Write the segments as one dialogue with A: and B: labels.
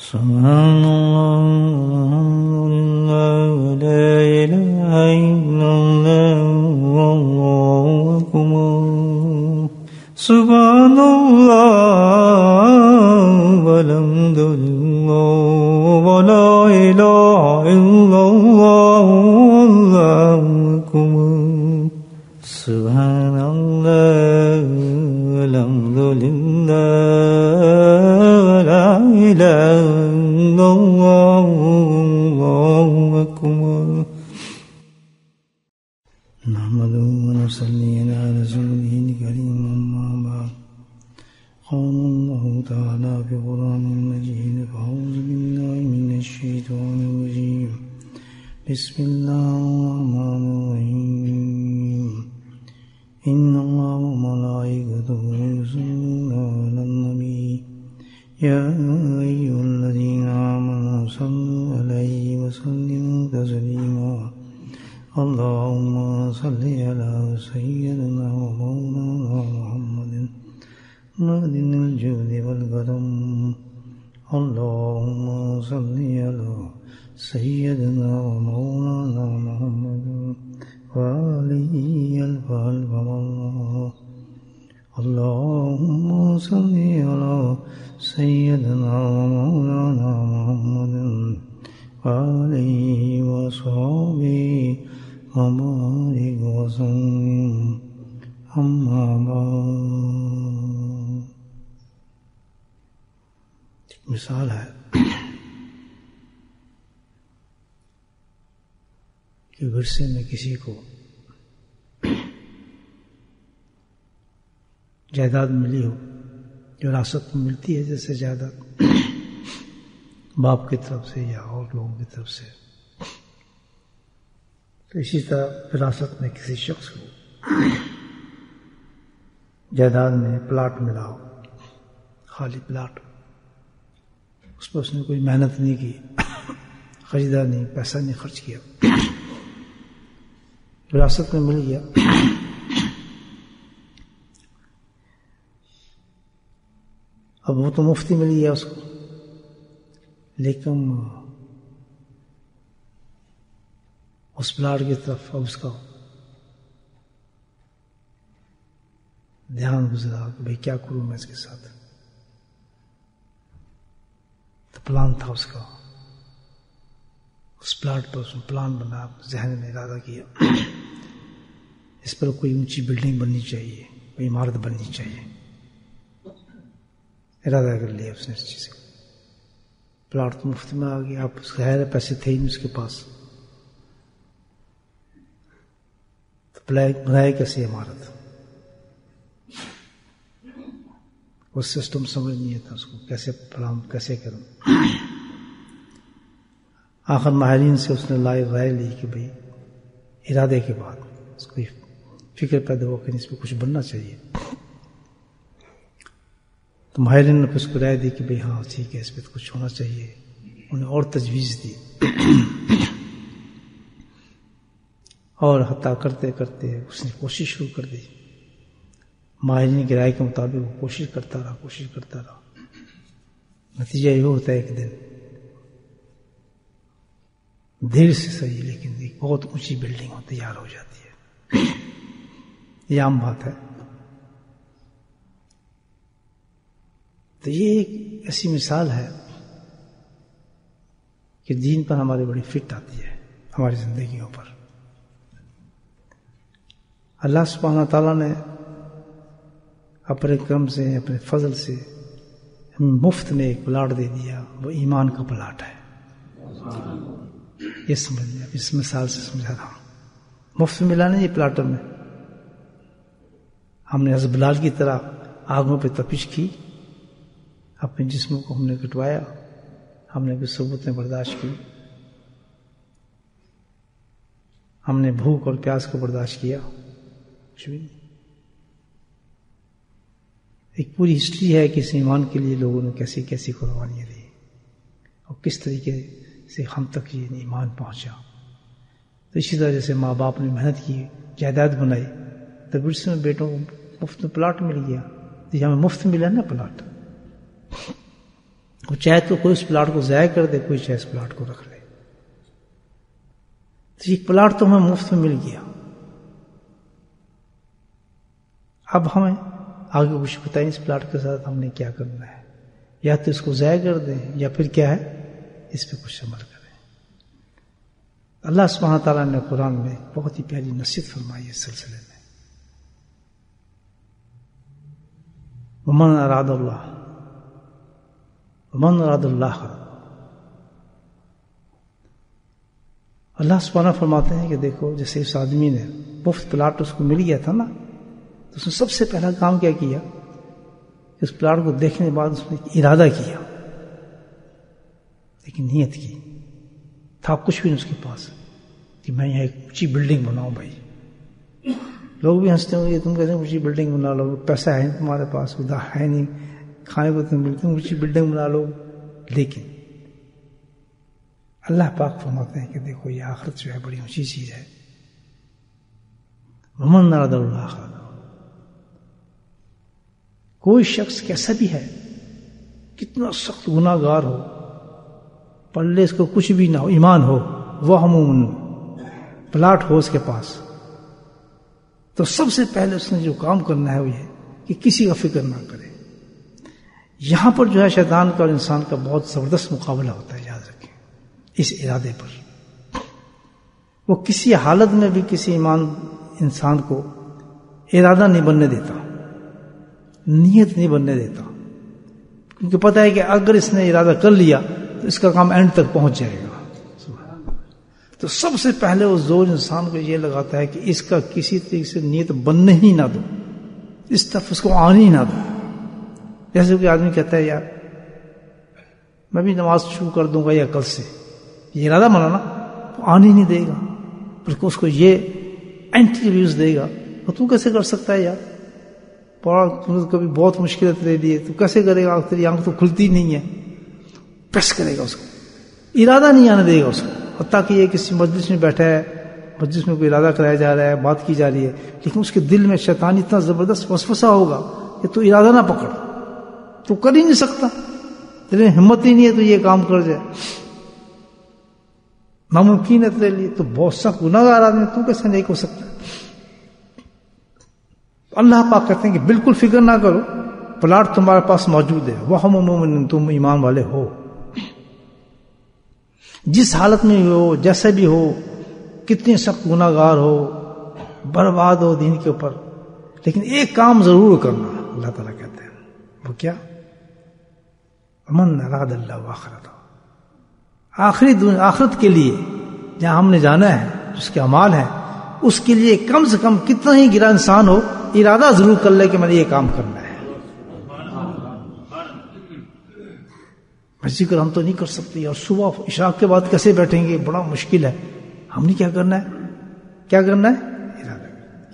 A: سبحان اللہ لا الہ الا اللہ واللہ اکبر سبحان اللہ والحمد للہ ولا الہ الا اللہ واللہ اکبر سبحان اللہ والحمد للہ ولا الہ نحمده ونصلي على رسوله الكريم أما بعد قال الله تعالى في القرآن المجيد فأعوذ بالله من الشيطان الرجيم بسم الله الرحمن الرحيم إن الله وملائكته يصلون على النبي يا أيها الذين آمنوا صلوا عليه وسلموا تسليما اللهم صل على سيدنا ومولانا محمد معدن الجود والكرم اللهم صل على سيدنا ومولانا محمد وآله الفالق الله اللهم صل على سيدنا ومولانا محمد وآله وصحبه وبارك وسلم أما بعد مثال ہے کہ ورثے میں کسی کو جائیداد ملی ہو جو وراثت میں ملتی ہے جیسے جائیداد باپ کی طرف سے یا اور لوگوں کی طرف سے تو اسی طرح وراثت میں کسی شخص کو جائیداد میں پلاٹ ملا ہو خالی پلاٹ اس پر اس نے کوئی محنت نہیں کی خریدا نہیں پیسہ نہیں خرچ کیا وراثت میں مل گیا اب وہ تو مفتی مل گیا اس کو لیکن اس پلاٹ کی طرف اب اس کا دھیان گزرا کہ بھئی کیا کروں میں اس کے ساتھ تو پلان تھا اس کا اس پلاٹ پر اس نے پلان بنا ذہن میں ارادہ کیا اس پر کوئی اونچی بلڈنگ بننی چاہیے کوئی عمارت بننی چاہیے ارادہ کر لیا اس نے اس چیز کا پلاٹ تو مفت میں آ گیا آپ اس کا ہے پیسے تھے ہی نہیں اس کے پاس تو بنائے کیسے عمارت وہ سسٹم سمجھ نہیں آتا اس کو کیسے پلان کیسے کروں آخر ماہرین سے اس نے رائے لی کہ بھئی ارادے کے بعد اس کو فکر پیدا ہو کہ اس پہ کچھ بننا چاہیے تو ماہرین نے اس کو رائے دی کہ بھئی ہاں ٹھیک ہے اس پہ کچھ ہونا چاہیے انہیں اور تجویز دی اور حتیٰ کرتے کرتے اس نے کوشش شروع کر دی ماہرین کی رائے کے مطابق وہ کوشش کرتا رہا نتیجہ یہ ہوتا ہے ایک دن دیر سے صحیح لیکن ایک بہت اونچی بلڈنگ تیار ہو جاتی ہے یہ عام بات ہے تو یہ ایک ایسی مثال ہے کہ دین پر ہماری بڑی فٹ آتی ہے ہماری زندگیوں پر اللہ سبحانہ تعالیٰ نے اپنے کرم سے اپنے فضل سے ہمیں مفت میں ایک پلاٹ دے دیا وہ ایمان کا پلاٹ ہے یہ سمجھ لیں اس مثال سے سمجھا رہا ہوں مفت میں ملا نہیں یہ پلاٹوں میں ہم نے حضرت بلال کی طرح آگوں پہ تپش کی اپنے جسموں کو ہم نے کٹوایا ہم نے بھی ثبوتیں برداشت کی ہم نے بھوک اور پیاس کو برداشت کیا کچھ بھی نہیں ایک پوری ہسٹری ہے کہ اس ایمان کے لیے لوگوں نے کیسی کیسی قربانیاں دی اور کس طریقے سے ہم تک یہ ایمان پہنچا تو اسی طرح جیسے ماں باپ نے محنت کی جائیداد بنائی تو ورثے میں بیٹوں کو مفت میں پلاٹ مل گیا تو ہمیں مفت ملا نا پلاٹ وہ چاہے تو کوئی اس پلاٹ کو ضائع کر دے، کوئی چاہے اس پلاٹ کو رکھ لے. تو یہ پلاٹ تو ہمیں مفت میں مل گیا. اب ہمیں آگے کچھ پتہ نہیں اس پلاٹ کے ساتھ ہم نے کیا کرنا ہے. یا تو اس کو ضائع کر دیں یا پھر کیا ہے اس پہ کچھ عمل کریں. اللہ سبحانہ تعالیٰ نے قرآن میں بہت ہی پیاری نصیحت فرمائی اس سلسلے میں. ومن اراد اللہ اللہ سبحانہ فرماتے ہیں کہ دیکھو جیسے اس آدمی نے مفت پلاٹ اس کو مل گیا تھا نا، تو اس نے سب سے پہلا کام کیا کیا؟ اس پلاٹ کو دیکھنے کے بعد اس نے ارادہ کیا، لیکن نیت کی. تھا کچھ بھی نہیں اس کے پاس کہ میں یہاں ایک اونچی بلڈنگ بناؤں. بھائی لوگ بھی ہنستے ہوں گے تم کیسے اونچی بلڈنگ بنا لو، پیسہ ہے نہیں تمہارے پاس، خدا ہے نہیں، کھانے کو تم ملتے اونچی بلڈنگ بنا لو. لیکن اللہ پاک فرماتے ہیں کہ دیکھو یہ آخرت جو ہے بڑی اونچی چیز ہے. ومن اراد الآخرۃ، کوئی شخص کیسا بھی ہے، کتنا سخت گناہ گار ہو، پلے اس کو کچھ بھی نہ ہو، ایمان ہو، وہم پلاٹ ہو اس کے پاس، تو سب سے پہلے اس نے جو کام کرنا ہے وہ یہ کہ کسی کا فکر نہ کرے. یہاں پر جو ہے شیطان کا اور انسان کا بہت زبردست مقابلہ ہوتا ہے، یاد رکھیں اس ارادے پر. وہ کسی حالت میں بھی کسی انسان کو ارادہ نہیں بننے دیتا، نیت نہیں بننے دیتا، کیونکہ پتہ ہے کہ اگر اس نے ارادہ کر لیا تو اس کا کام اینڈ تک پہنچ جائے گا. تو سب سے پہلے وہ زور انسان کو یہ لگاتا ہے کہ اس کا کسی طریقے سے نیت بننے ہی نہ دو، اس طرف اس کو آنے ہی نہ دو. جیسے کوئی آدمی کہتا ہے یار میں بھی نماز شروع کر دوں گا یا کل سے، یہ ارادہ بنانا تو آنے ہی نہیں دے گا، بلکہ اس کو یہ اینٹی ویوز دے گا. اور تو کیسے کر سکتا ہے یار، پڑھا کبھی بہت مشکلات لے لیے، تو کیسے کرے گا، تیری آنکھ تو کھلتی نہیں ہے. پریس کرے گا اس کو، ارادہ نہیں آنے دے گا اس کو. حتیٰ کہ یہ کسی مجلس میں بیٹھا ہے، مجلس میں کوئی ارادہ کرایا جا رہا ہے، بات کی جا رہی ہے، لیکن اس کے دل میں شیطان اتنا زبردست وسوسہ ہوگا کہ تو ارادہ نہ پکڑ، تو کر ہی نہیں سکتا، تیرے ہمت ہی نہیں ہے تو یہ کام کر جائے، ناممکن ہے تیرے لیے، تو بہت سخت گناہ گار آدمی، تو کیسے نہیں ہو سکتا. اللہ پاک کہتے ہیں کہ بالکل فکر نہ کرو، پلاٹ تمہارے پاس موجود ہے، وہم مومن، تم ایمان والے ہو، جس حالت میں ہو، جیسے بھی ہو، کتنے سخت گناہ گار ہو، برباد ہو دین کے اوپر، لیکن ایک کام ضرور کرنا. اللہ تعالیٰ کہتے ہیں وہ کیا؟ من اراد اللہ آخرت، آخرت کے لیے جہاں ہم نے جانا ہے، جس کے اعمال ہیں، اس کے لیے کم سے کم کتنا ہی گرا انسان ہو، ارادہ ضرور کر لے کہ میں نے یہ کام کرنا ہے. ذکر ہم تو نہیں کر سکتے، اور صبح اشراق کے بعد کیسے بیٹھیں گے، بڑا مشکل ہے. ہم نے کیا کرنا ہے ارادہ.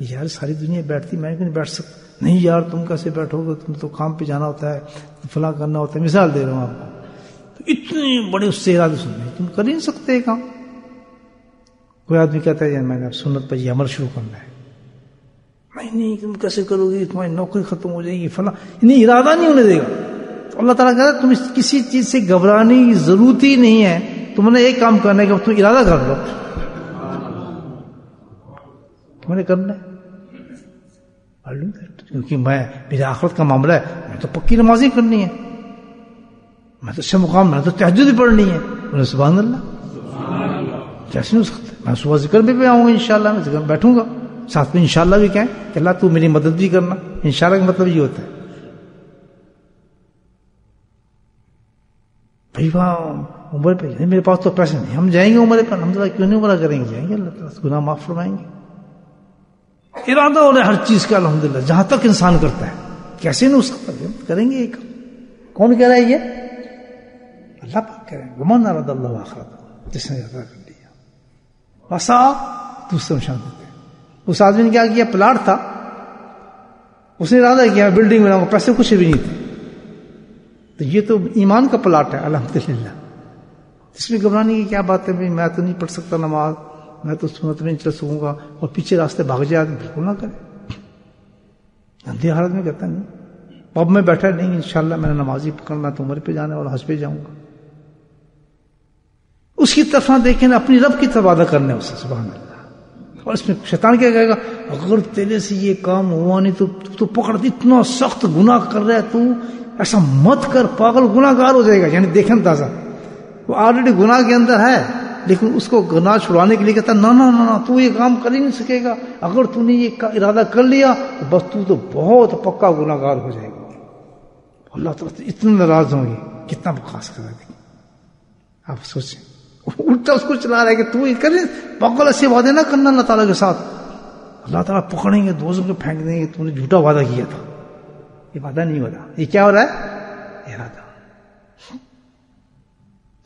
A: یار ساری دنیا بیٹھتی، میں نہیں بیٹھ سکتا. نہیں یار تم کیسے بیٹھو گے، تم تو کام پہ جانا ہوتا ہے، فلاں کرنا ہوتا ہے. مثال دے رہا ہوں آپ کو. تو اتنے بڑے اس سے ارادے سننے، تم کر ہی نہیں سکتے یہ کام. کوئی آدمی کہتا ہے میں نے سنت پر یہ عمل شروع کرنا ہے، نہیں تم کیسے کرو گی، تمہاری نوکری ختم ہو جائے گی، فلاں. نہیں، ارادہ نہیں ہونے دے گا. تو اللہ تعالیٰ کہتا ہے تم کسی چیز سے گھبرانے کی ضرورت ہی نہیں ہے، تم نے ایک کام کرنا ہے کہ تم ارادہ کر لو، تم نے کرنا ہے. کیونکہ میرے آخرت کا معاملہ ہے، میں تو پکی نمازی کرنی ہے، میں تو اچھا مقام، میں تو تہجد بھی پڑھنی ہے. بولے سبحان اللہ، کیسے نہیں ہو سکتا. میں صبح ذکر بھی آؤں گا انشاءاللہ، میں ذکر میں بیٹھوں گا، ساتھ میں انشاءاللہ بھی کہیں کہ اللہ تو میری مدد بھی کرنا. انشاءاللہ کا مطلب یہ ہوتا ہے بھائی وہاں عمرے پہ نہیں، میرے پاس تو پیسے نہیں، ہم جائیں گے عمرے پر، الحمدللہ کیوں نہیں عمرہ کریں گے، جائیں گے، اللہ تعالیٰ گناہ معاف فرمائیں گے. ارادہ ہو رہا ہے ہر چیز کا الحمدللہ، جہاں تک انسان کرتا ہے. کیسے نہیں ہو سکتا، کریں گے. ایک کون کہہ رہا ہے یہ؟ اللہ پاک کہہ رہے ہیں ومن اراد اللہ آخرت، جس نے ارادہ کر لیا. وسع دوسرے نشان دیتے ہیں. اس آدمی نے کیا کیا، پلاٹ تھا، اس نے ارادہ کیا بلڈنگ بناؤں گا، پیسے کچھ بھی نہیں تھے. تو یہ تو ایمان کا پلاٹ ہے الحمدللہ، اس میں گھبرانے کی کیا بات ہے. بھائی میں تو نہیں پڑھ سکتا نماز، میں تو سنت میں نہیں چل سکوں گا، اور پیچھے راستے بھاگ جائے، بالکل نہ کرے. اندھی حالت میں کہتا نہیں پب میں بیٹھا نہیں انشاءاللہ میں نے نمازی پکڑنا تو عمرے پہ جانا اور حج پہ جاؤں گا. اس کی طرف نہ دیکھیں، اپنی رب کی طرف وعدہ کرنا ہے اسے. سبحان اللہ. اور اس میں شیطان کیا کہے گا، اگر تیرے سے یہ کام ہوا نہیں تو پکڑ، اتنا سخت گناہ کر رہا ہے تو ایسا مت کر، پاگل گناہ گار ہو جائے گا. یعنی دیکھیں تازہ وہ آلریڈی گناہ کے اندر ہے، لیکن اس کو گناہ چھڑوانے کے لیے کہتا ہے نہ تو یہ کام کر ہی نہیں سکے گا، اگر تو نے یہ ارادہ کر لیا تو بس تو بہت پکا گناہ گار ہو جائے گا. اللہ تعالیٰ اتنے ناراض ہوں گے، کتنا بکواس کر رہا ہے. آپ سوچیں، الٹا اس کو چلا رہا ہے کہ تو یہ کریں، پاگل ایسے وعدے نہ کرنا اللہ تعالیٰ کے ساتھ. اللہ تعالیٰ پکڑیں گے، دوزخ کو پھینک دیں گے، تو نے جھوٹا وعدہ کیا تھا. یہ وعدہ نہیں ہو رہا، یہ کیا ہو رہا ہے؟ ارادہ.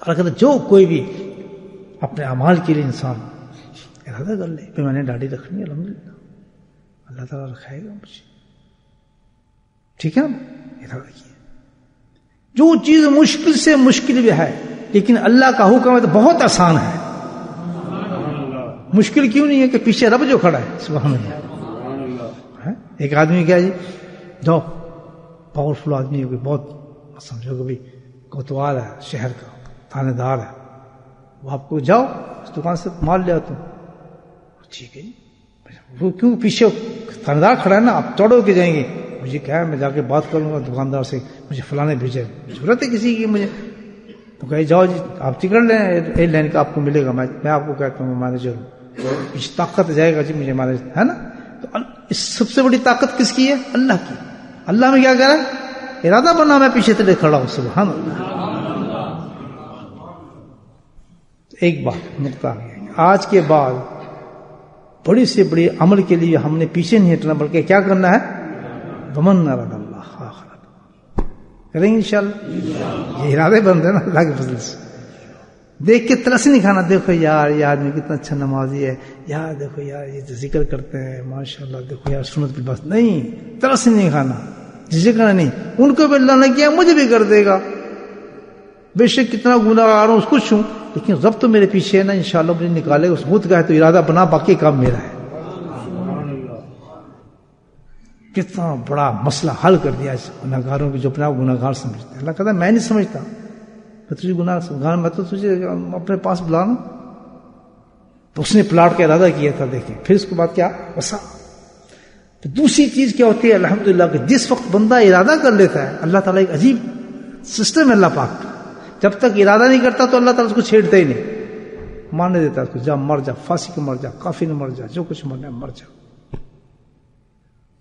A: اللہ کہتا جو کوئی بھی اپنے اعمال کے لیے انسان ارادہ کر لے کہ میں نے داڑھی رکھنی ہے، الحمدللہ اللہ تعالیٰ رکھائے گا مجھے. ٹھیک ہے نا؟ ارادہ کیا. جو چیز مشکل سے مشکل بھی ہے لیکن اللہ کا حکم ہے تو بہت آسان ہے. مشکل کیوں نہیں ہے کہ پیچھے رب جو کھڑا ہے. سبحان اللہ. ایک آدمی کیا جی جو پاورفل آدمی ہے، بہت سمجھو کہ کوتوال ہے، شہر کا تھانے دار ہے، وہ آپ کو جاؤ اس دکان سے مال لے آتا ہوں. ٹھیک ہے جی. وہ کیوں پیچھے تھانے دار کھڑا ہے نا، آپ توڑو کے جائیں گے. مجھے کیا ہے، میں جا کے بات کروں گا دکاندار سے، مجھے فلانے بھیجے، ضرورت ہے کسی کی مجھے. تو کہے جاؤ جی آپ ٹکٹ لیں، ایئر لائن کا آپ کو ملے گا. میں آپ کو کہتا ہوں مینیجر ہوں، کچھ طاقت جائے گا جی مجھے مینیجر ہے نا. تو اس سب سے بڑی طاقت کس کی ہے؟ اللہ کی. اللہ میں کیا کہہ رہا ہے؟ ارادہ بنا میں پیچھے تلے کھڑا ہوں. سبحان اللہ. ایک بات نقطہ آ گیا، آج کے بعد بڑی سے بڑی عمل کے لیے ہم نے پیچھے نہیں ہٹنا، بلکہ کیا کرنا ہے؟ ومن اراد اللہ آخرت، کریں گے انشاءاللہ. یہ ارادے بند ہے نا اللہ کے فضل سے. دیکھ کے ترس نہیں کھانا، دیکھو یار یہ آدمی کتنا اچھا نمازی ہے، یار دیکھو یار یہ ذکر کرتے ہیں ماشاءاللہ، دیکھو یار سنت بھی بس نہیں. ترس نہیں کھانا، ذکر نہیں. ان کو بھی اللہ نے کیا، مجھے بھی کر دے گا. بے شک کتنا گناہ گار ہوں، خوش ہوں، لیکن رب تو میرے پیچھے ہے نا، انشاءاللہ مجھے نکالے گا. اس بت کا ہے تو ارادہ بنا، باقی کام میرا ہے. کتنا بڑا مسئلہ حل کر دیا اس گناہ گاروں کی جو اپنے آپ گناہ گار سمجھتے ہیں. اللہ کہتا ہے میں نہیں سمجھتا، میں تجھے گناہ میں تو تجھے اپنے پاس بلانا. تو اس نے پلاٹ کا ارادہ کیا تھا. دیکھیں پھر اس کے بعد کیا وسا. تو دوسری چیز کیا ہوتی ہے الحمدللہ کہ جس وقت بندہ ارادہ کر لیتا ہے، اللہ تعالیٰ ایک عجیب سسٹم ہے اللہ پاک. جب تک ارادہ نہیں کرتا تو اللہ تعالیٰ اس کو چھیڑتا ہی نہیں، ماننے دیتا اس کو. جا مر جا، پھانسی کو مر جا، کافی نے مر جا، جو کچھ مرنا ہے مر جا،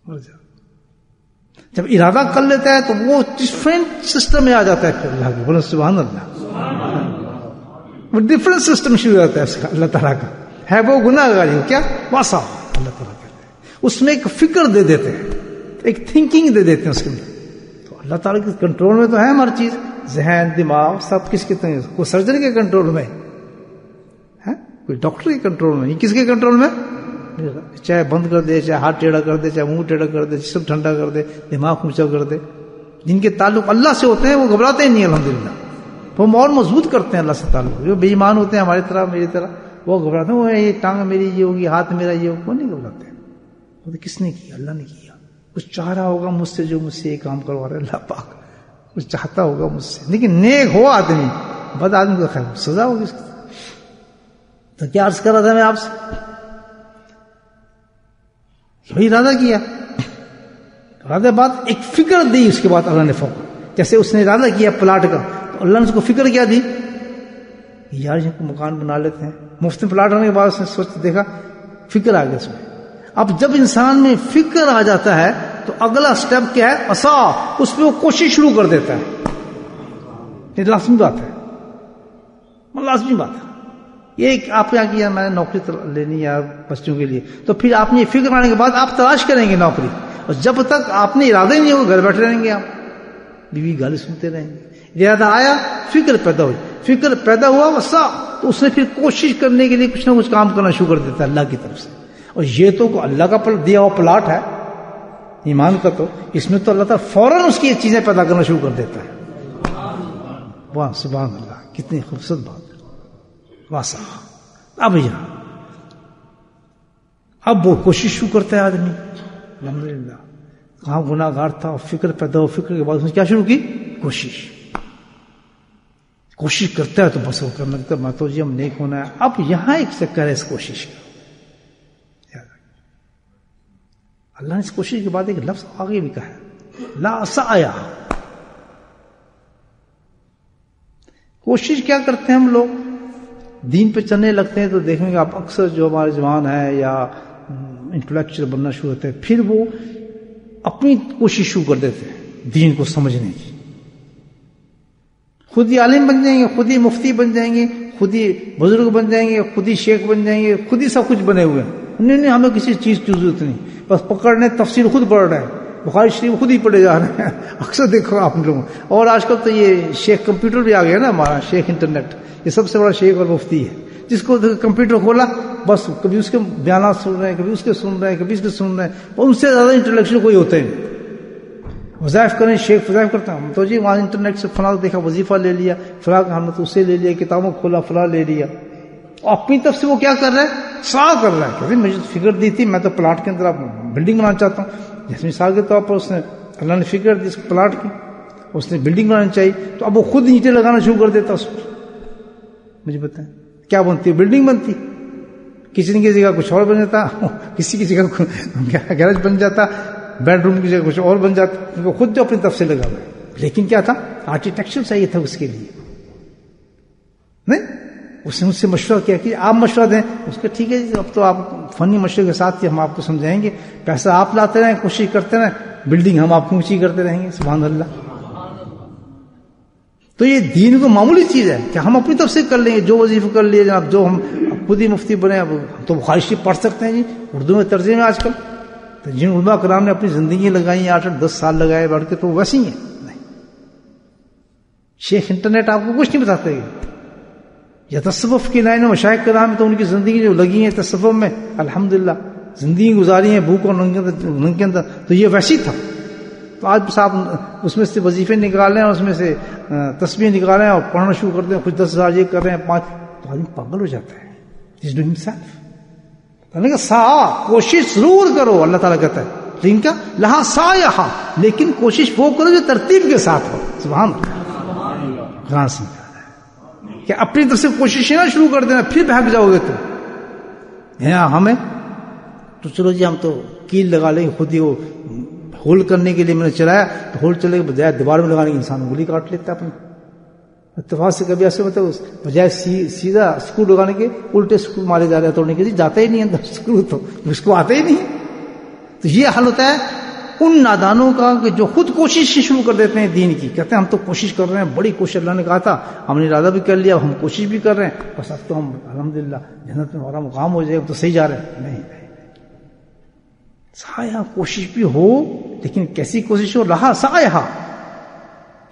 A: مر جا. جب ارادہ کر لیتا ہے تو وہ ڈفرینٹ سسٹم میں آ جاتا ہے. پھر اللہ کی بولو سبحان اللہ، وہ ڈفرینٹ سسٹم شروع ہو جاتا ہے اس کا. اللہ تعالیٰ کا ہے وہ گناہ گاری ہو کیا واسا، اللہ تعالیٰ کہتے ہیں اس میں ایک فکر دے دیتے ہیں، ایک تھنکنگ دے دیتے ہیں اس کے اندر. تو اللہ تعالیٰ کے کنٹرول میں تو ہے ہر چیز، ذہن دماغ سب کس کے تھے. کوئی سرجن کے کنٹرول میں ہے، کوئی ڈاکٹر کے کنٹرول میں. کس کے کنٹرول میں؟ چاہے بند کر دے، چاہے ہاتھ ٹیڑھا کر دے، چاہے منہ ٹیڑھا کر دے، جسم ٹھنڈا کر دے، دماغ اونچا کر دے. جن کے تعلق اللہ سے ہوتے ہیں وہ گھبراتے ہی نہیں الحمدللہ، وہ اور مضبوط کرتے ہیں اللہ سے تعلق. جو بے ایمان ہوتے ہیں ہماری طرح میری طرح وہ گھبراتے ہیں، وہ یہ ٹانگ میری یہ ہوگی، ہاتھ میرا یہ ہوگا. وہ نہیں گھبراتے. وہ تو کس نے کیا؟ اللہ نے کیا. کچھ چاہ رہا ہوگا مجھ سے، جو مجھ سے یہ کام کروا رہا ہے اللہ پاک، کچھ چاہتا ہوگا مجھ سے. لیکن نیک ہو آدمی، بد آدمی کو خیر سزا ہوگی اس کی. تو کیا عرض کر رہا تھا میں آپ سے؟ وہی ارادہ کیا، ارادہ بعد ایک فکر دی اس کے بعد اللہ نے فوق. جیسے اس نے ارادہ کیا پلاٹ کا، تو اللہ نے اس کو فکر کیا دی، یار یہ کو مکان بنا لیتے ہیں. مفت میں پلاٹ ہونے کے بعد اس نے سوچ دیکھا، فکر آ گیا اس میں. اب جب انسان میں فکر آ جاتا ہے تو اگلا سٹیپ کیا ہے؟ عصا. اس پہ وہ کوشش شروع کر دیتا ہے. یہ لازمی بات ہے، لازمی بات ہے. یہ آپ کیا کیا، میں نے نوکری لینی ہے بچوں کے لیے، تو پھر آپ نے فکر آنے کے بعد آپ تلاش کریں گے نوکری. اور جب تک آپ نے ارادہ ہی نہیں ہوگا گھر بیٹھے رہیں گے، آپ بیوی گالی سنتے رہیں گے. ارادہ آیا، فکر پیدا ہوئی، فکر پیدا ہوا وسا، تو اس نے پھر کوشش کرنے کے لیے کچھ نہ کچھ کام کرنا شروع کر دیتا ہے اللہ کی طرف سے. اور یہ تو اللہ کا دیا ہوا پلاٹ ہے ایمان کا، تو اس میں تو اللہ تعالیٰ فوراً اس کی چیزیں پیدا کرنا شروع کر دیتا ہے. واہ سبحان اللہ، کتنی خوبصورت بات ہے. واسا. اب یہاں اب وہ کوشش شروع کرتا ہے آدمی الحمدللہ. کہاں گناہ گار تھا, فکر پیدا ہو, فکر کے بعد اس نے کیا شروع کی, کوشش کرتا ہے تو بس وہ کرنے لگتا ہے میں تو جی ہم نیک ہونا ہے. اب یہاں ایک چکر ہے اس کوشش کا, اللہ نے اس کوشش کے بعد ایک لفظ آگے بھی کہا ہے, لا سعی. کوشش کیا کرتے ہیں ہم لوگ, دین پہ چلنے لگتے ہیں تو دیکھیں گے آپ اکثر جو ہمارے جوان ہیں یا انٹلیکچوئل بننا شروع ہوتے ہیں, پھر وہ اپنی کوشش شروع کر دیتے ہیں دین کو سمجھنے کی. خود ہی عالم بن جائیں گے, خود ہی مفتی بن جائیں گے, خود ہی بزرگ بن جائیں گے, خود ہی شیخ بن جائیں گے, خود ہی سب کچھ بنے ہوئے ہیں. نہیں ہمیں کسی چیز کی ضرورت نہیں, بس پکڑنے تفسیر خود پڑھ رہے ہیں, بخاری شریف خود ہی پڑھے جا رہے ہیں. اکثر دیکھو آپ لوگوں. اور آج کل تو یہ شیخ کمپیوٹر بھی آ گیا نا ہمارا, شیخ انٹرنیٹ, یہ سب سے بڑا شیخ اور مفتی ہے. جس کو کمپیوٹر کھولا بس کبھی اس کے بیانات سن رہے ہیں, کبھی اس کے سن رہے ہیں, کبھی اس کے سن رہے ہیں. اور ان سے زیادہ انٹلیکچوئل کوئی ہوتے نہیں. وظائف کریں, شیخ وظائف کرتا ہوں تو جی وہاں انٹرنیٹ سے فلاں دیکھا وظیفہ لے لیا, فلاں ہم نے تو اسے لے لیا, کتابوں کھولا فلاں لے لیا. اپنی طرف سے وہ کیا کر رہا ہے, سا کر رہا ہے. کہتے مجھے فکر دی تھی, میں تو پلاٹ کے اندر بلڈنگ بنانا چاہتا ہوں. جیسے مثال کے طور پر اس نے اللہ نے فکر دی اس پلاٹ کی, اس نے بلڈنگ بنانی چاہیے, تو اب وہ خود اینٹیں لگانا شروع کر دیتا اس پر. مجھے بتائیں کیا بنتی ہے, بلڈنگ بنتی. کچن کی جگہ کچھ اور بن جاتا, کسی کی جگہ گیراج بن جاتا, بیڈ روم کی جگہ کچھ اور بن جاتا, کیونکہ خود جو اپنی طرف سے لگا ہوا ہے. لیکن کیا تھا, آرکیٹیکچر چاہیے تھا اس کے لیے. نہیں, اس نے مجھ سے مشورہ کیا کہ آپ مشورہ دیں. اس کا ٹھیک ہے جی, اب تو آپ فنی مشورے کے ساتھ ہی ہم آپ کو سمجھائیں گے, پیسہ آپ لاتے رہیں, کوشش کرتے رہیں, بلڈنگ ہم آپ کو اونچی کرتے رہیں گے. سبحان اللہ. تو یہ دین کو معمولی چیز ہے کہ ہم اپنی طرف سے کر لیں گے, جو وظیفہ کر لیے جناب, جو ہم خود ہی مفتی بنے. اب ہم تو بخاری شریف پڑھ سکتے ہیں جی, اردو میں ترجمے میں آج کل. تو جن علماء کرام نے اپنی زندگی لگائی, 8-10 سال لگائے بڑھ کے, تو ویسے ہی ہیں. نہیں, شیخ انٹرنیٹ آپ کو کچھ نہیں بتاتے گے. یا تصوف کی لائن میں مشائخ کرام, تو ان کی زندگی جو لگی ہے تصوف میں, الحمدللہ زندگی گزاری ہے بھوک اور ننگ کے اندر, تو یہ ویسی تھا. تو آج صاحب اس میں سے وظیفے نکالیں اور اس میں سے تسبیح نکالیں اور پڑھنا شروع کر دیں, کچھ 10,000 یہ کر رہے ہیں 5, تو آدمی پاگل ہو جاتا ہے. He's doing himself. کوشش ضرور کرو, اللہ تعالیٰ کہتا ہے. لیکن کیا, لہا سایہ, لیکن کوشش وہ کرو جو ترتیب کے ساتھ ہو. سبحان اللہ. قرآن سمجھا رہا ہے کہ اپنی طرف سے کوششیں نہ شروع کر دینا, پھر بھاگ جاؤ گے. تو ہمیں تو چلو جی ہم تو کیل لگا لیں گے خود ہی, وہ ہول کرنے کے لیے میں نے چلایا, تو ہول چلے کے بجائے دیوار میں لگانے کے انسان گولی کاٹ لیتا اپنی. اتفاق سے کبھی ایسے ہوتا ہے, بجائے سیدھا اسکرو لگانے کے الٹے اسکرو مارے جا رہے ہیں توڑنے کے لیے, جاتا ہی نہیں اندر اسکرو, تو اس کو آتا ہی نہیں. تو یہ حال ہوتا ہے ان نادانوں کا کہ جو خود کوشش شروع کر دیتے ہیں دین کی. کہتے ہیں ہم تو کوشش کر رہے ہیں, بڑی کوشش, اللہ نے کہا تھا, ہم نے ارادہ بھی کر لیا, ہم کوشش بھی کر رہے ہیں, بس اب تو ہم الحمدللہ جنت میں ہمارا مقام ہو جائے, تو صحیح جا رہے ہیں. نہیں, سایہ کوشش بھی ہو, لیکن کیسی کوشش ہو, رہا سایہ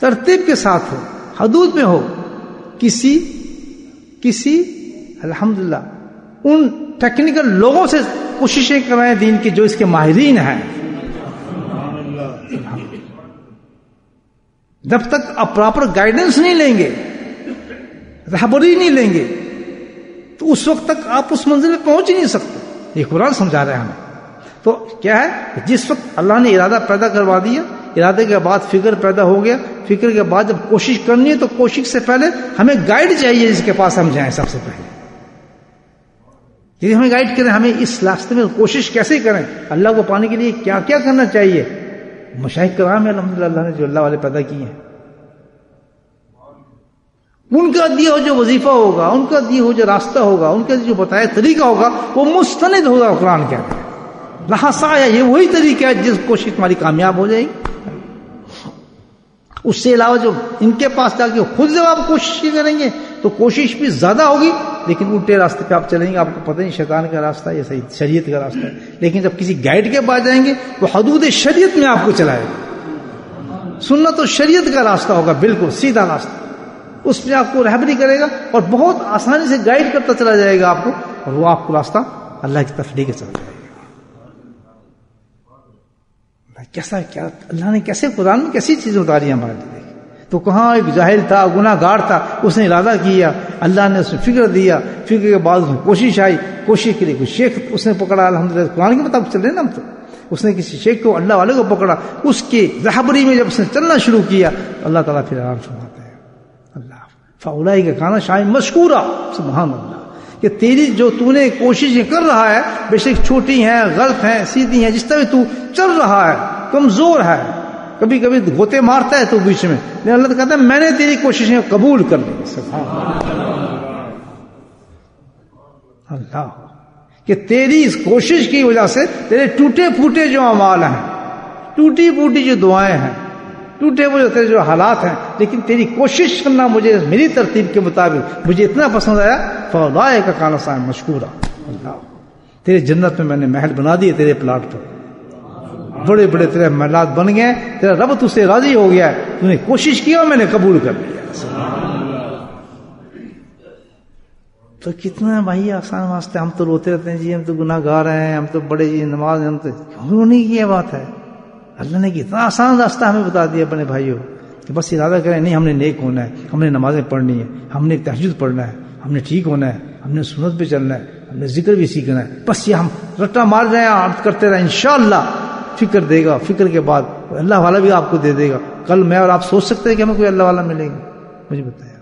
A: ترتیب کے ساتھ ہو, حدود میں ہو. کسی الحمدللہ ان ٹیکنیکل لوگوں سے کوششیں کرائیں دین کی جو اس کے ماہرین ہیں. جب تک آپ پراپر گائیڈنس نہیں لیں گے, رہبری نہیں لیں گے, تو اس وقت تک آپ اس منزل میں پہنچ ہی نہیں سکتے. یہ قرآن سمجھا رہے ہیں ہمیں. تو کیا ہے, جس وقت اللہ نے ارادہ پیدا کروا دیا, ارادے کے بعد فکر پیدا ہو گیا, فکر کے بعد جب کوشش کرنی ہے, تو کوشش سے پہلے ہمیں گائیڈ چاہیے جس کے پاس ہم جائیں. سب سے پہلے یعنی ہمیں گائیڈ کریں, ہمیں اس راستے میں کوشش کیسے کریں, اللہ کو پانے کے لیے کیا کیا کرنا چاہیے. مشائخ کرام ہے الحمدللہ, اللہ نے جو اللہ والے پیدا کیے ہیں, ان کا دیا ہو جو وظیفہ ہوگا, ان کا دیا ہو جو راستہ ہوگا, ان کا جو بتایا طریقہ ہوگا, وہ مستند ہوگا. قرآن کہتا ہے رہا سایہ, یہ وہی طریقہ ہے جس کوشش تمہاری کامیاب ہو جائے گی. اس سے علاوہ جو ان کے پاس جا کے خود جب آپ کوشش کریں گے, تو کوشش بھی زیادہ ہوگی, لیکن الٹے راستے پہ آپ چلیں گے. آپ کو پتہ نہیں شیطان کا راستہ ہے یا صحیح شریعت کا راستہ ہے. لیکن جب کسی گائیڈ کے پاس جائیں گے, وہ حدود شریعت میں آپ کو چلائے گا. سنت و شریعت کا راستہ ہوگا, بالکل سیدھا راستہ. اس میں آپ کو رہبری کرے گا اور بہت آسانی سے گائیڈ کرتا چلا جائے گا آپ کو, اور وہ آپ کو راستہ اللہ کی طرف لے کے چلا جائے گا. کیسا کیا اللہ نے کیسے قرآن میں کیسی چیزیں اتاری ہمارے لیے. تو کہاں ایک جاہل تھا, گناہ گار تھا, اس نے ارادہ کیا, اللہ نے اس میں فکر دیا, فکر کے بعد اس میں کوشش آئی, کوشش کے لیے کوئی شیخ اس نے پکڑا. الحمدللہ قرآن کے مطابق چل رہے ہیں نا ہم تو. اس نے کسی شیخ کو اللہ والے کو پکڑا, اس کی رہبری میں جب اس نے چلنا شروع کیا اللہ تعالیٰ پھر آرام فرماتے ہیں. اللہ فاولئک کان سعیہم مشکورا. سبحان اللہ, کہ تیری جو تو نے کوششیں کر رہا ہے بے شک چھوٹی ہیں, غلط ہیں, سیدھی ہیں, جس طرح تو چل رہا ہے, کمزور ہے, کبھی کبھی گوتے مارتا ہے تو بیچ میں, لیکن اللہ کہتا ہے میں نے تیری کوششیں قبول کر لی. سبحان اللہ, کہ تیری اس کوشش کی وجہ سے تیرے ٹوٹے پھوٹے جو اعمال ہیں, ٹوٹی پھوٹی جو دعائیں ہیں, ٹوٹے ہوئے تیرے جو حالات ہیں, لیکن تیری کوشش کرنا مجھے میری ترتیب کے مطابق مجھے اتنا پسند آیا, فاولئک کان سعیہم مشکورا. اللہ, تیرے جنت میں میں نے محل بنا دیے, تیرے پلاٹ پر بڑے بڑے تیرے محلات بن گئے, تیرا رب تجھ سے راضی ہو گیا, تو نے کوشش کی اور میں نے قبول کر لیا. تو کتنا بھائی آسان واسطے, ہم تو روتے رہتے ہیں جی ہم تو گناہ گار ہیں, ہم تو بڑے جی نماز, ہم تو کیوں نہیں کی یہ بات ہے. اللہ نے کتنا آسان راستہ ہمیں بتا دیا اپنے بھائیوں, کہ بس ارادہ کریں نہیں ہم نے نیک ہونا ہے, ہم نے نمازیں پڑھنی ہے, ہم نے تہجد پڑھنا ہے, ہم نے ٹھیک ہونا ہے, ہم نے سنت پہ چلنا ہے, ہم نے ذکر بھی سیکھنا ہے. بس یہ ہم رٹا مار رہے ہیں, عرض کرتے رہے, انشاءاللہ فکر دے گا, فکر کے بعد اللہ والا بھی آپ کو دے دے گا. کل میں اور آپ سوچ سکتے ہیں کہ ہمیں کوئی اللہ والا ملے گا؟ مجھے بتایا.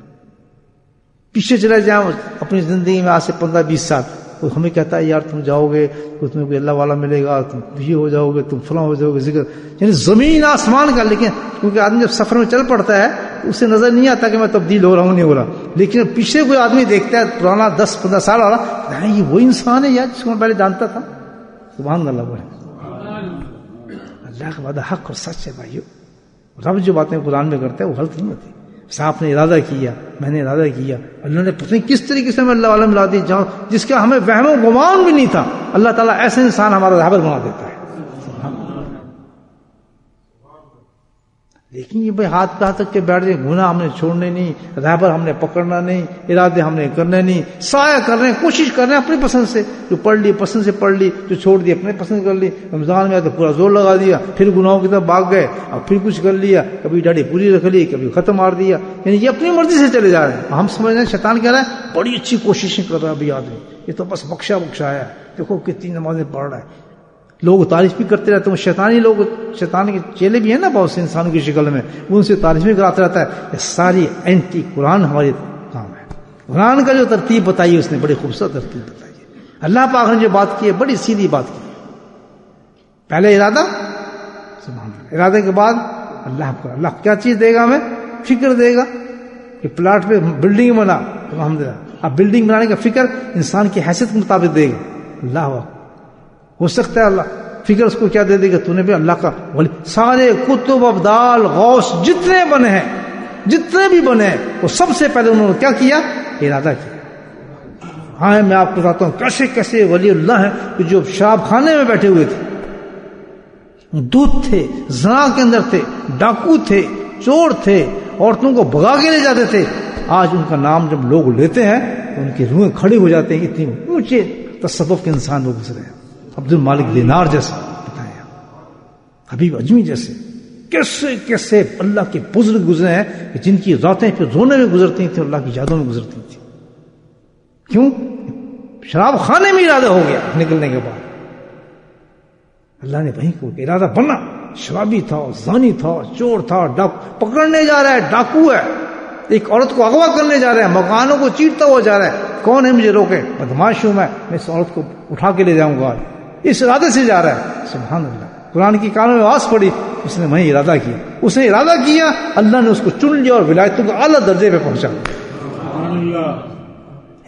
A: پیچھے چلے جاؤ اپنی زندگی میں, آج سے 15-20 سال, کوئی ہمیں کہتا ہے یار تم جاؤ گے تو تمہیں کوئی اللہ والا ملے گا, تم یہ ہو جاؤ گے, تم فلاں ہو جاؤ گے, ذکر یعنی زمین آسمان کا. لیکن کیونکہ آدمی جب سفر میں چل پڑتا ہے تو اسے نظر نہیں آتا کہ میں تبدیل ہو رہا ہوں, نہیں ہو رہا. لیکن پیچھے کوئی آدمی دیکھتا ہے پرانا 10-15 سال والا, یہ وہی انسان ہے یار جس کو میں پہلے جانتا تھا. سبحان اللہ. اللہ کا وعدہ حق اور سچ ہے بھائیو. رب جو باتیں قرآن میں کرتا ہے وہ غلط نہیں ہوتی. آپ نے ارادہ کیا, میں نے ارادہ کیا, اللہ نے پتہ نہیں کس طریقے سے ہمیں اللہ والا ملا دی جس کا ہمیں وہم و گمان بھی نہیں تھا. اللہ تعالیٰ ایسے انسان ہمارا رہبر بنا دیتا ہے. لیکن یہ بھائی ہاتھ پہ ہاتھ تک کے بیٹھ جائے, گناہ ہم نے چھوڑنے نہیں, رہبر ہم نے پکڑنا نہیں, ارادے ہم نے کرنے نہیں, سایہ کر رہے ہیں, کوشش کر رہے ہیں اپنی پسند سے, جو پڑھ لی پسند سے پڑھ لی, جو چھوڑ دی اپنے پسند کر لی. رمضان میں آیا تو پورا زور لگا دیا, پھر گناہوں کی طرف بھاگ گئے, اور پھر کچھ کر لیا, کبھی داڑھی پوری رکھ لی, کبھی ختم مار دیا. یعنی یہ اپنی مرضی سے چلے جا رہے ہیں. ہم سمجھ رہے ہیں شیطان کہہ رہا ہے بڑی اچھی کوششیں کر رہا ہے ابھی آدمی, یہ تو بس بخشا ہے, دیکھو کتنی نمازیں پڑھ رہا ہے. لوگ تعریف بھی کرتے رہتے ہیں, شیطانی لوگ, شیطان کے چیلے بھی ہیں نا بہت سے انسانوں کی شکل میں, ان سے تعریف بھی کراتا رہتا ہے. یہ ساری اینٹی قرآن ہماری کام ہے. قرآن کا جو ترتیب بتائی اس نے بڑی خوبصورت ترتیب بتائی ہے. اللہ پاک نے جو بات کی ہے بڑی سیدھی بات کی. پہلے ارادہ, ارادے کے بعد اللہ کیا چیز دے گا ہمیں, فکر دے گا کہ پلاٹ پہ بلڈنگ بنا, الحمدللہ. اب بلڈنگ بنانے کا فکر انسان کی حیثیت کے مطابق دے گا. اللہ ہو سکتا ہے اللہ فکر اس کو کیا دے دے گا, تو نے بھی اللہ کا ولی. سارے کتب ابدال غوث جتنے بنے ہیں, جتنے بھی بنے ہیں, وہ سب سے پہلے انہوں نے کیا کیا, ارادہ کیا. ہاں میں آپ کو بتاتا ہوں کیسے کیسے ولی اللہ ہیں کہ جو شراب خانے میں بیٹھے ہوئے تھے, دودھ تھے, زنا کے اندر تھے, ڈاکو تھے, چور تھے, عورتوں کو بھگا کے لے جاتے تھے. آج ان کا نام جب لوگ لیتے ہیں تو ان کی روحیں کھڑی ہو جاتے ہیں. اتنی اونچے تصوف کے انسان وہ گزرے ہیں. عبد المالک دینار جیسے بتایا, حبیب اجمی جیسے, کیسے کیسے اللہ کے بزرگ گزرے ہیں کہ جن کی راتیں پھر رونے میں گزرتی تھیں, اللہ کی یادوں میں گزرتی تھیں. کیوں؟ شراب خانے میں ارادہ ہو گیا نکلنے کے بعد. اللہ نے وہیں کو ارادہ بنا, شرابی تھا, زانی تھا, چور تھا, پکڑنے جا رہا ہے, ڈاکو ہے, ایک عورت کو اغوا کرنے جا رہے ہیں, مکانوں کو چیرتا ہوا جا رہا ہے. کون ہے مجھے روکے, بدماش ہوں میں اس عورت کو اٹھا کے لے جاؤں گا. اس ارادے سے جا رہا ہے. سبحان اللہ. قرآن کی کانوں میں آواز پڑی, اس نے وہیں ارادہ کیا. اس نے ارادہ کیا, اللہ نے اس کو چن لیا اور ولایتوں کو اعلیٰ درجے پہ پہنچا.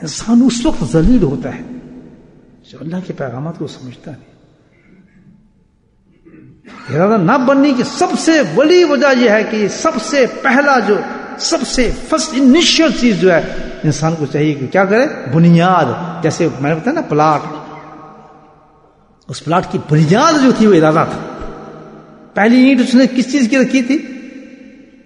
A: انسان اس وقت ذلیل ہوتا ہے جو اللہ کے پیغامات کو سمجھتا نہیں. ارادہ نہ بننے کی سب سے بڑی وجہ یہ ہے کہ سب سے پہلا جو سب سے فرسٹ انیشیل چیز جو ہے انسان کو چاہیے کہ کیا کرے, بنیاد. جیسے میں نے بتایا نا پلاٹ, اس پلاٹ کی بنیاد جو تھی وہ ارادہ تھا. پہلی اینٹ اس نے کس چیز کی رکھی تھی,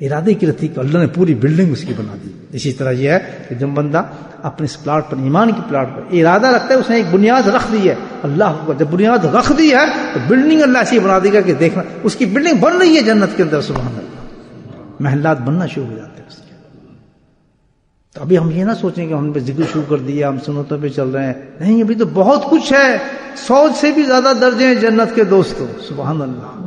A: ارادے کی رکھی, کہ اللہ نے پوری بلڈنگ اس کی بنا دی. اسی طرح یہ ہے کہ جب بندہ اپنے اس پلاٹ پر, ایمان کی پلاٹ پر ارادہ رکھتا ہے, اس نے ایک بنیاد رکھ دی ہے. اللہ کو جب بنیاد رکھ دی ہے تو بلڈنگ اللہ ایسی بنا دے گا کہ دیکھنا اس کی بلڈنگ بن رہی ہے جنت کے اندر. سبحان اللہ. محلات بننا شروع ہو جاتے ہیں اس کے. تو ابھی ہم یہ نہ سوچیں کہ ہم نے ذکر شروع کر دیا، ہم سنتوں پہ چل رہے ہیں، نہیں، ابھی تو بہت کچھ ہے، 100 سے بھی زیادہ درجے ہیں جنت کے دوستوں. سبحان اللہ.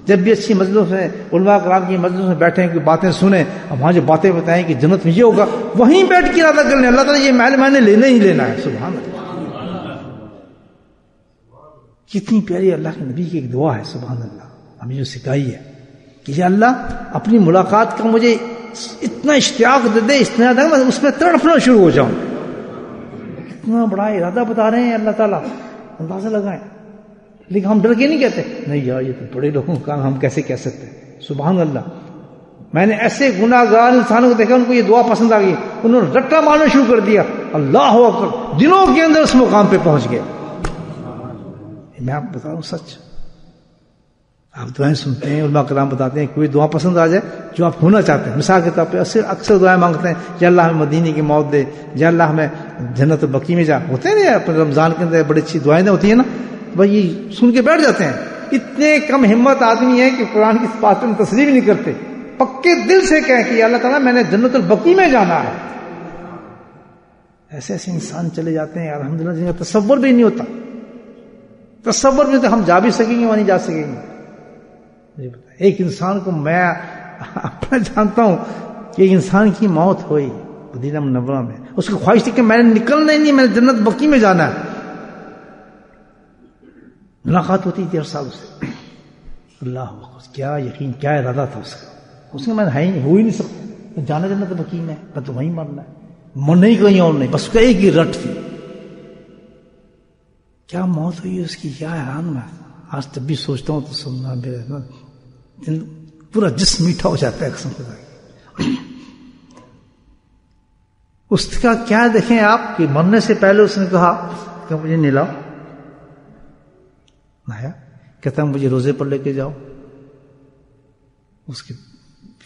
A: جب بھی اچھی مجلس میں علماء کرام کی مجلس میں بیٹھیں، کوئی باتیں سنیں، اب وہاں جو باتیں بتائیں کہ جنت میں یہ ہوگا، وہیں بیٹھ کے ارادہ کر لیں اللہ تعالیٰ یہ محل میں نے لینا ہی لینا ہے. سبحان اللہ. کتنی پیاری اللہ کے نبی کی ایک دعا ہے. سبحان اللہ. ہمیں جو سکھائی ہے کہ یا اللہ اپنی ملاقات کا مجھے اتنا اشتیاق دے دے، اتنا دے میں اس میں تڑپنا شروع ہو جاؤں. کتنا بڑا ارادہ بتا رہے ہیں اللہ تعالیٰ، اندازہ لگائیں. لیکن ہم ڈر کے نہیں کہتے نہیں یار یہ تو بڑے لوگوں کا ہم کیسے کہہ سکتے ہیں. سبحان اللہ. میں نے ایسے گناہ گار انسانوں کو دیکھا، ان کو یہ دعا پسند آ گئی، انہوں نے رٹا مارنا شروع کر دیا، اللہ اکبر، دنوں کے اندر اس مقام پہ پہنچ گئے. میں آپ بتا رہا ہوں سچ. آپ دعائیں سنتے ہیں، علماء کرام بتاتے ہیں کوئی دعا پسند آ جائے جو آپ ہونا چاہتے ہیں، مثال کے طور پہ اکثر دعائیں مانگتے ہیں یا اللہ ہمیں مدینے کی موت دے، یا اللہ ہمیں جنت البقیع میں جا، ہوتے ہیں نا رمضان کے اندر بڑی اچھی دعائیں ہوتی ہیں نا، بھائی سن کے بیٹھ جاتے ہیں. اتنے کم ہمت آدمی ہیں کہ قرآن کی بات میں تسلیم نہیں کرتے، پکے دل سے کہیں کہ اللہ تعالیٰ میں نے جنت البقیع میں جانا ہے. ایسے ایسے انسان چلے جاتے ہیں الحمدللہ جن کا تصور بھی نہیں ہوتا. تصور میں تو ہم جا بھی سکیں گے وہاں نہیں جا سکیں گے. مجھے پتا ایک انسان کو میں اپنا جانتا ہوں کہ ایک انسان کی موت ہوئی مدینہ منورہ میں، اس کی خواہش تھی کہ میں نے نکلنا ہی نہیں، میں نے جنت بقیع میں جانا ہے. ملاقات ہوتی تھی ہر سال سے. اللہ کیا یقین، کیا ارادہ تھا اس کا. اس نے میں ہے ہی نہیں، ہو ہی نہیں سکتا جانا جنت بقیع میں، میں تو وہیں مرنا ہے، مرنا ہی کہیں اور نہیں. بس اس کا ایک ہی رٹ تھی. کیا موت ہوئی اس کی، کیا حیران میں آج جب بھی سوچتا ہوں تو سننا میرا دل پورا جسم میٹھا ہو جاتا ہے قسم خدا کی. اس کا کیا دیکھیں آپ کہ مرنے سے پہلے اس نے کہا کہ مجھے نلاؤ، نایا کہتا مجھے روزے پر لے کے جاؤ. اس کے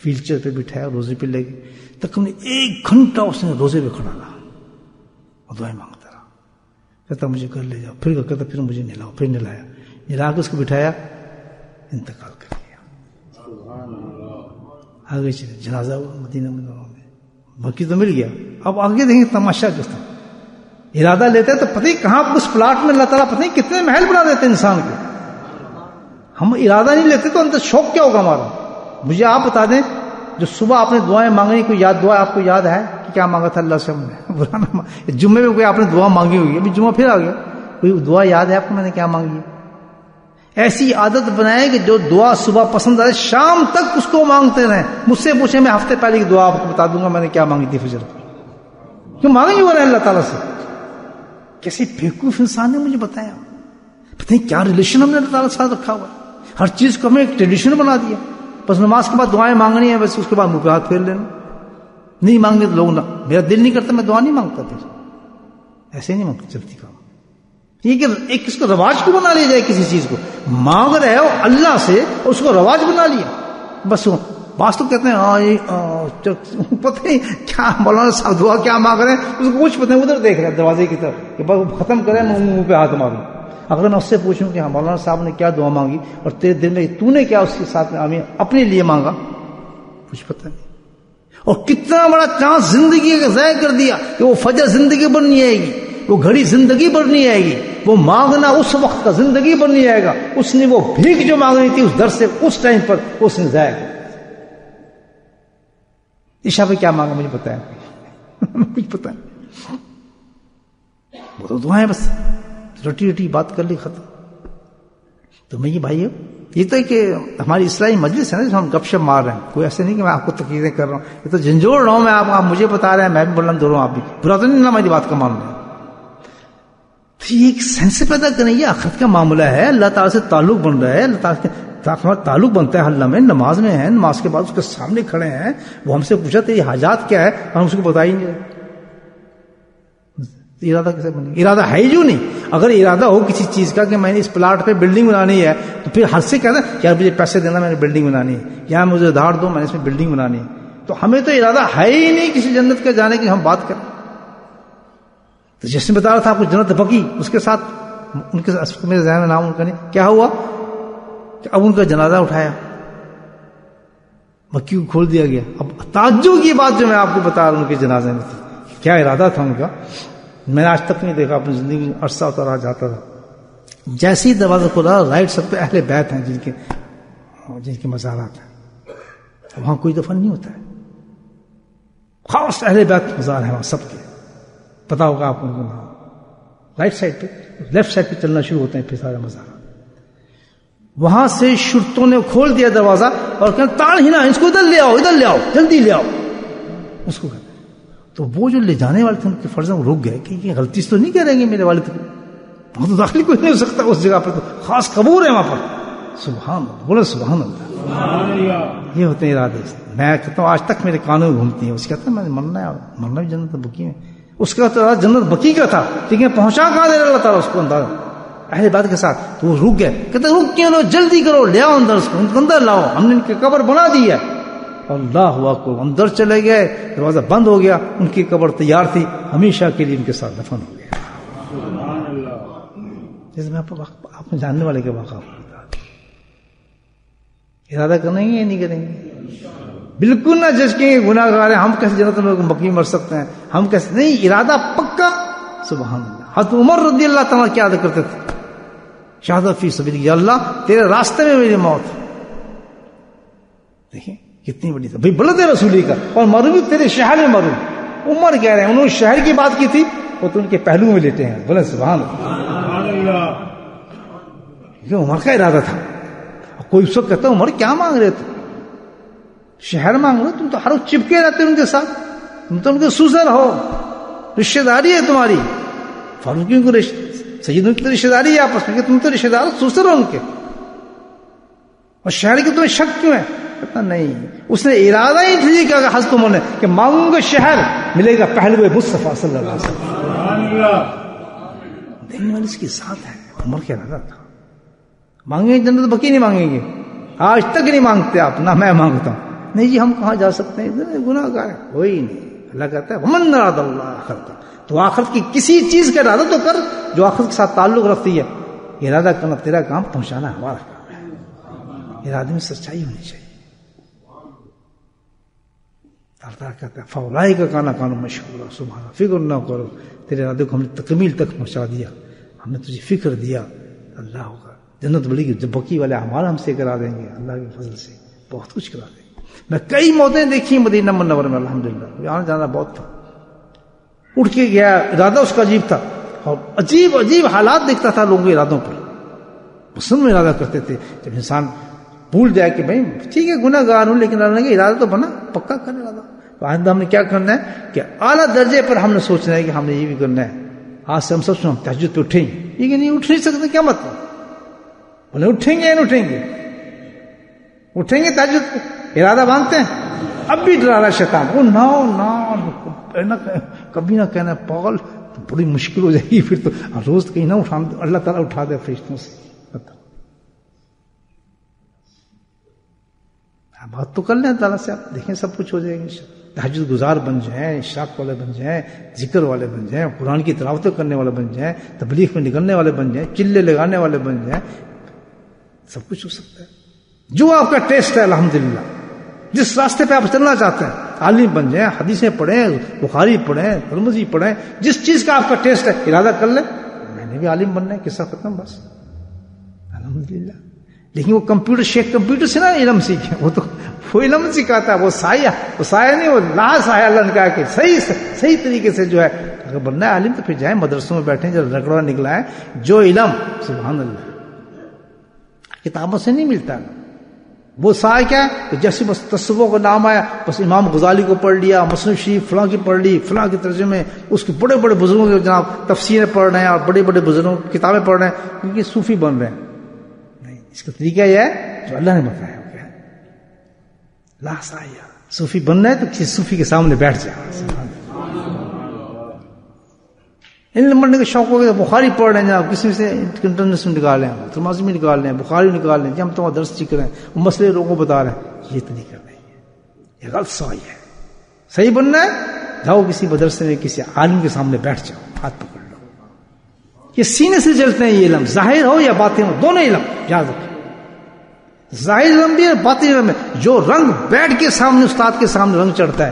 A: ویل چیئر پہ بٹھایا، روزے پہ لے گئے. تقریباً 1 گھنٹہ اس نے روزے پہ کھڑا رہا اور دعائیں مانگتا رہا. کہتا مجھے گھر لے جاؤ، پھر کہتا پھر مجھے نلاؤ، پھر نلایا، نلا کے اس کو بٹھایا، انتقال کر دیا. آگے چلے جنازہ ہوا مدینہ منورہ میں، باقی تو مل گیا. اب آگے دیکھیں تماشا کس طرح ارادہ لیتے ہیں تو پتہ ہی کہاں اس پلاٹ میں اللہ تعالیٰ پتہ ہی کتنے محل بنا دیتے ہیں انسان کو. ہم ارادہ نہیں لیتے تو اندر شوق کیا ہوگا ہمارا. مجھے آپ بتا دیں جو صبح آپ نے دعائیں مانگنی، کوئی یاد دعا آپ کو یاد ہے کہ کیا مانگا تھا اللہ سے ہم نے؟ جمعے میں کوئی آپ نے دعا مانگی ہوگی، ابھی جمعہ پھر آ گیا، کوئی دعا یاد ہے آپ کو میں نے کیا مانگی ہے؟ ایسی عادت بنائے کہ جو دعا صبح پسند آئے شام تک اس کو مانگتے رہیں. مجھ سے پوچھیں میں ہفتے پہلے کی دعا آپ کو بتا دوں گا میں نے کیا مانگی تھی فجر کو. کیوں مانگیں گے وہ اللہ تعالیٰ سے؟ کیسے بیوقوف انسان نے مجھے بتایا. پتہ نہیں کیا ریلیشن ہم نے اللہ تعالیٰ کے ساتھ رکھا ہوا ہے. ہر چیز کو ہمیں ایک ٹریڈیشن بنا دیا. بس نماز کے بعد دعائیں مانگنی ہے، بس اس کے بعد منہ پہ ہاتھ پھیر لینا. نہیں مانگنے تو لوگ نہ، میرا دل نہیں کرتا میں دعا نہیں مانگتا. پھر ایسے نہیں مانگتا چلتی کام. یہ کہ ایک اس کو رواج کو بنا لیا جائے، کسی چیز کو مانگ رہے ہو اللہ سے اس کو رواج بنا لیا. بس بعض تو کہتے ہیں ہاں پتہ نہیں کیا مولانا صاحب دعا کیا مانگ رہے ہیں، اس کو کچھ پتہ نہیں، ادھر دیکھ رہے ہیں دروازے کی طرف کہ بس ختم کریں میں منہ پہ ہاتھ ماروں. اگر میں اس سے پوچھوں کہ ہاں مولانا صاحب نے کیا دعا مانگی اور تیرے دل میں تو نے کیا اس کے ساتھ میں اپنے لیے مانگا، کچھ پتہ نہیں. اور کتنا بڑا چانس زندگی کا ضائع کر دیا کہ وہ فجر زندگی بن نہیں آئے گی، وہ گھڑی زندگی بھر نہیں آئے گی، وہ مانگنا اس وقت کا زندگی بھر نہیں آئے گا. اس نے وہ بھیک جو مانگنی تھی اس در سے اس ٹائم پر اس نے ضائع کر. عشاء پہ کیا مانگا مجھے پتا ہے کچھ پتا نہیں. وہ تو دعائیں بس رٹی رٹی بات کر لی ختم. تو میں یہ بھائی یہ تو کہ ہماری اسلامی مجلس ہے نا جس ہم گپ شپ مار رہے ہیں، کوئی ایسے نہیں کہ میں آپ کو تقریریں کر رہا ہوں، یہ تو جھنجھوڑ رہا ہوں میں. آپ مجھے بتا رہے ہیں، میں بھی بول رہا ہوں، دو رہا ہوں، آپ بھی برا تو نہیں ہماری بات کا مان رہے ہیں. تو یہ ایک سینس پیدا کریں، یہ آخرت کا معاملہ ہے. اللہ تعالیٰ سے تعلق بن رہا ہے، اللہ تعالیٰ سے تعلق بنتا ہے. اللہ میں نماز میں ہے، نماز کے بعد اس کے سامنے کھڑے ہیں، وہ ہم سے پوچھا تیری حاجات کیا ہے، ہم اس کو بتائیں گے. ارادہ کیسے بنے؟ ارادہ ہے ہی جو نہیں. اگر ارادہ ہو کسی چیز کا کہ میں نے اس پلاٹ پہ بلڈنگ بنانی ہے تو پھر ہر سے کہنا یار مجھے پیسے دینا، میں نے بلڈنگ بنانی ہے، یا مجھے ادھار دو، میں نے اس میں بلڈنگ بنانی ہے. تو ہمیں تو ارادہ ہے ہی نہیں کسی جنت کا جانے کی ہم بات کریں. تو جیسے بتا رہا تھا آپ کو جنت بقیع، اس کے ساتھ ان کے میرے ذہن میں نام ان کا نہیں، کیا ہوا کہ اب ان کا جنازہ اٹھایا، بقیع کو کھول دیا گیا. اب تعجب کی بات جو میں آپ کو بتا رہا ہوں ان کے جنازے میں تھی کیا ارادہ تھا ان کا میں نے آج تک نہیں دیکھا اپنی زندگی میں. عرصہ ہوتا رہا جاتا تھا, جیسے ہی دروازہ کھلا رائٹ سب پہ اہل بیت ہیں جن کے مزارات ہیں. وہاں کوئی دفن نہیں ہوتا ہے, خاص اہل بیت مزار ہیں وہاں سب کے, پتا ہوگا آپ ان کو نام. رائٹ سائڈ پہ لیفٹ سائڈ پہ چلنا شروع ہوتے ہیں پھر سارے مزارات. وہاں سے شرطوں نے کھول دیا دروازہ اور کہا تاڑ ہی نہ, اس کو ادھر لے آؤ جلدی لے آؤ اس کو. تو وہ جو لے جانے والے تھے ان کے فرض رک گئے کہ یہ غلطی سے تو نہیں کہہ رہے گے میرے والد کو, وہاں تو داخل کوئی نہیں ہو سکتا اس جگہ پر, تو خاص قبور ہے وہاں پر. سبحان اللہ, بولے سبحان اللہ. یہ ہوتے ہیں ارادے. میں کہتا ہوں آج تک میرے کانوں میں گھومتی ہیں. اس کہتا ہے میں مرنا بھی جنت بکی میں. اس کا تو جنت بکی کا تھا, لیکن پہنچا کہاں دے اللہ تعالیٰ اس کو اندازہ اہل بات کے ساتھ. تو وہ رک گئے, کہتے رک کیوں لو, جلدی کرو, لے آؤ اندر, اس کو اندر لاؤ, ہم نے ان کی قبر بنا دی ہے. اللہ اکبر, اندر چلے گئے, دروازہ بند ہو گیا, ان کی قبر تیار تھی, ہمیشہ کے لیے ان کے ساتھ دفن ہو گیا. جیسے میں آپ جاننے والے کے واقعہ ارادہ کریں گے یا نہیں کریں گے؟ بالکل نہ جج کے گناہ گار ہیں, ہم کیسے جنت میں بکی مر سکتے ہیں, ہم کیسے نہیں, ارادہ پکا. سبحان اللہ. حضرت عمر رضی اللہ تعالیٰ کیا یاد کرتے تھے, شہادت فی سبیل اللہ, یا اللہ تیرے راستے میں میری موت. دیکھیں کتنی بڑی تھا بھائی, بلد رسولی کا, اور مروں بھی تیرے شہر میں مروں. عمر کہہ رہے ہیں, انہوں نے شہر کی بات کی تھی, وہ تو ان کے پہلو میں لیٹے ہیں. بولے سبحان اللہ. یہ عمر کا ارادہ تھا. کوئی اس وقت کہتا عمر کیا مانگ رہے تم, شہر مانگ رہے, تم تو ہر وقت چپکے رہتے ان کے ساتھ, تم تو ان کے سوزر ہو, رشتہ داری ہے تمہاری. فاروقیوں کو سیدوں کی تو رشتہ داری ہے آپس میں, کہ تم تو رشتہ دار سوزر ہو ان کے, اور شہر کی تمہیں شک کیوں ہے؟ کہتا نہیں, اس نے ارادہ ہی ٹھیک کیا حضرت عمر نے کہ مانگوں گے شہر, ملے گا پہلو مصطفیٰ صلی اللہ علیہ وسلم. دینے والی اس کی ذات ہے. عمر کا ارادہ تھا. مانگیں گے جنت بکی, نہیں مانگیں گے, آج تک نہیں مانگتے آپ, نہ میں مانگتا ہوں. نہیں جی ہم کہاں جا سکتے ہیں, گناہ گار ہے. کوئی نہیں, اللہ کہتا ہے ومن اراد اللہ آخرت, تو آخرت کی کسی چیز کا ارادہ تو کر جو آخرت کے ساتھ تعلق رکھتی ہے. ارادہ کرنا تیرا کام, پہنچانا ہمارا کام ہے. ارادے میں سچائی ہونی چاہیے. اللہ کہتا ہے فولائی کا کانا کانو مشہور, سبحانہ, فکر نہ کرو, تیرے ارادے کو ہم نے تکمیل تک پہنچا دیا, ہم نے تجھے فکر دیا. اللہ ہوگا جنت بڑی گی, جب بکی والے اعمال ہم سے کرا دیں گے, اللہ کے فضل سے بہت کچھ کرا دیں گے. میں کئی موتیں دیکھی مدینہ منورہ میں, الحمدللہ آنا جانا بہت تھا. اٹھ کے گیا, ارادہ اس کا عجیب تھا, اور عجیب عجیب حالات دیکھتا تھا لوگوں کے ارادوں پر. مسلم میں ارادہ کرتے تھے, جب انسان بھول جائے کہ بھائی ٹھیک ہے گناہ گار ہوں, لیکن اللہ کے ارادہ تو بنا, پکا کر ارادہ. تو آئندہ ہم نے کیا کرنا ہے کہ اعلیٰ درجے پر ہم نے سوچنا ہے کہ ہم نے یہ بھی کرنا ہے. آج سے ہم سب ہم تہجد پہ اٹھیں گے, یہ نہیں اٹھ نہیں سکتے, کیا مطلب؟ بولے اٹھیں گے یا نہیں اٹھیں گے؟ اٹھیں گے تہجد پہ, ارادہ باندھتے ہیں. اب بھی ڈرا رہا شیطان, وہ نہ کبھی نہ کہنا پاگل, تو بڑی مشکل ہو جائے گی پھر, تو روز کہیں نہ اٹھا, اللہ تعالیٰ اٹھا دے فرشتوں سے. بات تو کر لیں تعالیٰ سے, آپ دیکھیں سب کچھ ہو جائے گا. تہجد گزار بن جائیں, اشراق والے بن جائیں, ذکر والے بن جائیں, قرآن کی تلاوتیں کرنے والے بن جائیں, تبلیغ میں نکلنے والے بن جائیں, چلے لگانے والے بن جائیں, سب کچھ ہو سکتا ہے. جو آپ کا ٹیسٹ ہے الحمدللہ, جس راستے پہ آپ چلنا چاہتے ہیں, عالم بن جائیں, حدیثیں پڑھیں, بخاری پڑھیں, ترمذی پڑھیں, جس چیز کا آپ کا ٹیسٹ ہے ارادہ کر لیں میں نے بھی عالم بننا ہے, قصہ ختم, بس الحمدللہ. لیکن وہ کمپیوٹر سے نا علم سیکھیں, وہ علم سکھاتا ہے, وہ سایہ نہیں, وہ لا سایہ. اللہ نے کہا کہ صحیح طریقے سے جو ہے اگر بننا ہے عالم تو پھر جائیں مدرسوں میں بیٹھیں, جب رگڑا نکلا ہے جو علم, سبحان اللہ, کتابوں سے نہیں ملتا. وہ سایہ کیا ہے, تو جیسے بس تصوف کا نام آیا, بس امام غزالی کو پڑھ لیا, مسلم شریف فلاں کی پڑھ لی, فلاں کے ترجمے, اس کے بڑے بڑے بزرگوں کے جناب تفسیریں پڑھ رہے ہیں, اور بڑے بڑے بزرگوں کی کتابیں پڑھ رہے ہیں, کیونکہ صوفی بن رہے ہیں. اس کا طریقہ یہ ہے جو اللہ نے بتایا, لا سایہ. صوفی بننا ہے تو کسی صوفی کے سامنے بیٹھ جائے. علم پڑھنے کا شوق ہو گیا, بخاری پڑھ رہے ہیں جناب, کسی سے انٹرنیٹ میں نکال رہے ہیں, ترمذی میں نکال رہے ہیں, بخاری نکال رہے ہیں, جب ہم تمہارا درس سیکھ رہے ہیں, وہ مسئلے لوگوں کو بتا رہے ہیں, یہ طریقہ نہیں ہے, یہ غلط سایہ ہے. صحیح بننا ہے, جاؤ کسی مدرسے میں کسی عالم کے سامنے بیٹھ جاؤ, ہاتھ پکڑ لو. یہ سینے سے چلتے ہیں یہ علم, ظاہر ہو یا باطن ہو, دونوں علم یاد رکھیں. ظاہر علم بھی ہے, باطن علم ہے. جو رنگ بیٹھ کے سامنے استاد کے سامنے رنگ چڑھتا ہے,